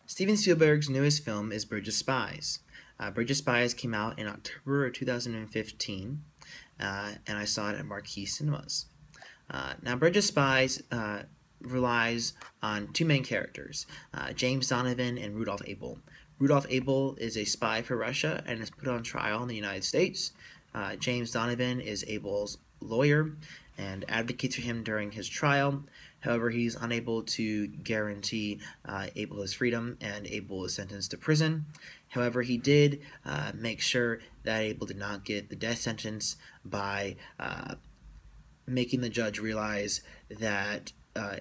Steven Spielberg's newest film is Bridge of Spies. Bridge of Spies came out in October of 2015, and I saw it at Marquee Cinemas. Now, Bridge of Spies relies on two main characters, James Donovan and Rudolph Abel. Rudolph Abel is a spy for Russia and is put on trial in the United States. James Donovan is Abel's lawyer and advocates for him during his trial. However, he's unable to guarantee Abel his freedom, and Abel is sentenced to prison. However, he did make sure that Abel did not get the death sentence by making the judge realize that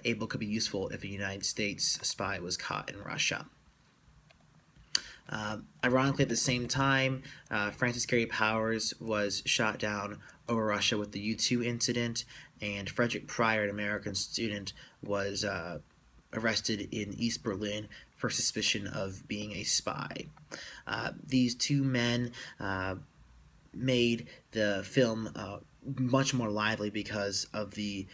Abel could be useful if a United States spy was caught in Russia. Ironically, at the same time, Francis Gary Powers was shot down over Russia with the U-2 incident, and Frederick Pryor, an American student, was arrested in East Berlin for suspicion of being a spy. These two men made the film much more lively because of the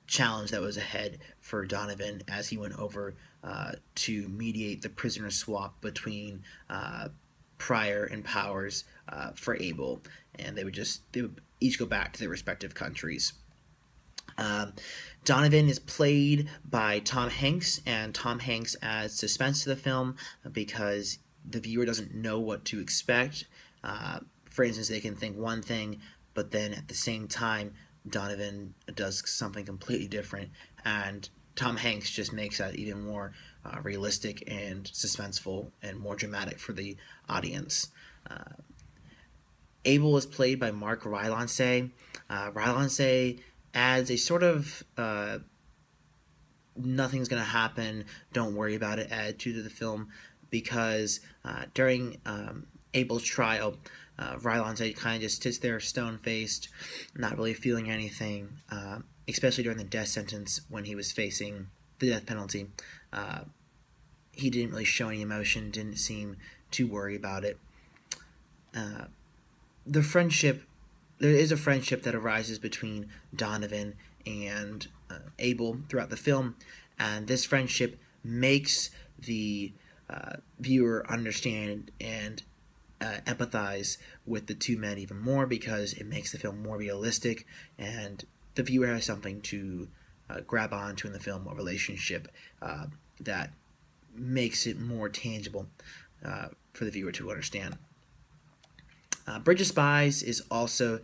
challenge that was ahead for Donovan as he went over to mediate the prisoner swap between Pryor and Powers for Abel, and they would each go back to their respective countries. Donovan is played by Tom Hanks, and Tom Hanks adds suspense to the film because the viewer doesn't know what to expect. For instance, they can think one thing, but then at the same time, Donovan does something completely different, and Tom Hanks just makes that even more realistic and suspenseful and more dramatic for the audience. Abel is played by Mark Rylance. Rylance adds a sort of nothing's going to happen, don't worry about it attitude to the film, because during Abel's trial, Rylance kind of just sits there stone-faced, not really feeling anything, especially during the death sentence when he was facing the death penalty. He didn't really show any emotion, didn't seem too worried about it. There is a friendship that arises between Donovan and Abel throughout the film, and this friendship makes the viewer understand and empathize with the two men even more, because it makes the film more realistic, and the viewer has something to grab onto in the film, a relationship that makes it more tangible for the viewer to understand. Bridge of Spies is also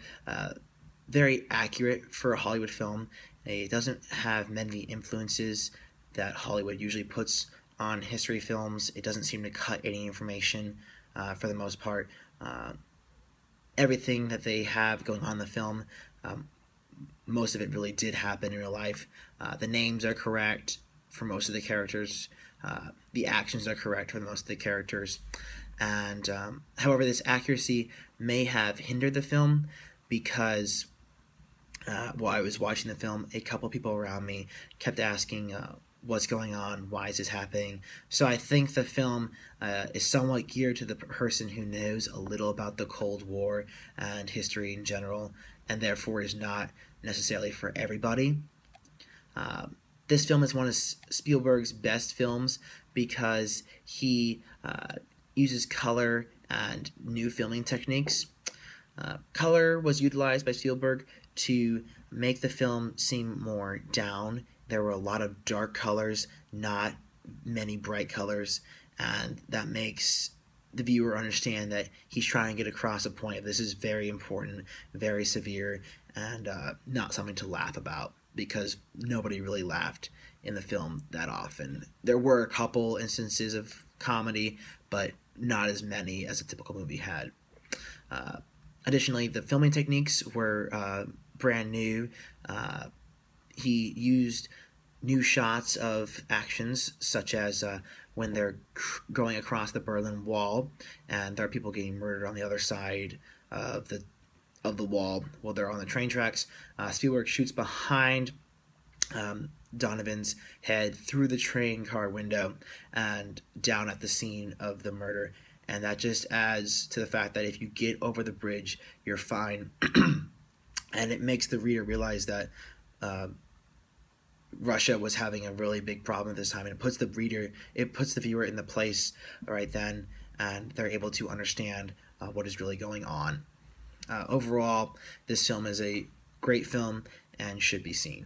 very accurate for a Hollywood film. It doesn't have many influences that Hollywood usually puts on history films. It doesn't seem to cut any information for the most part. Everything that they have going on in the film, most of it really did happen in real life. The names are correct for most of the characters. The actions are correct for most of the characters. And however, this accuracy may have hindered the film because while I was watching the film, a couple people around me kept asking what's going on, why is this happening. So I think the film is somewhat geared to the person who knows a little about the Cold War and history in general, and therefore is not necessarily for everybody. This film is one of Spielberg's best films because he uses color and new filming techniques. Color was utilized by Spielberg to make the film seem more down. There were a lot of dark colors, not many bright colors, and that makes the viewer understand that he's trying to get across a point. This is very important, very severe, and not something to laugh about, because nobody really laughed in the film that often. There were a couple instances of comedy, but not as many as a typical movie had. Additionally, the filming techniques were brand new. He used new shots of actions, such as when they're going across the Berlin Wall, and there are people getting murdered on the other side of the wall while they're on the train tracks. Spielberg shoots behind Donovan's head through the train car window and down at the scene of the murder, and that just adds to the fact that if you get over the bridge, you're fine. And it makes the reader realize that Russia was having a really big problem at this time, and it puts the viewer in the place right then, and they're able to understand what is really going on. Overall, this film is a great film and should be seen.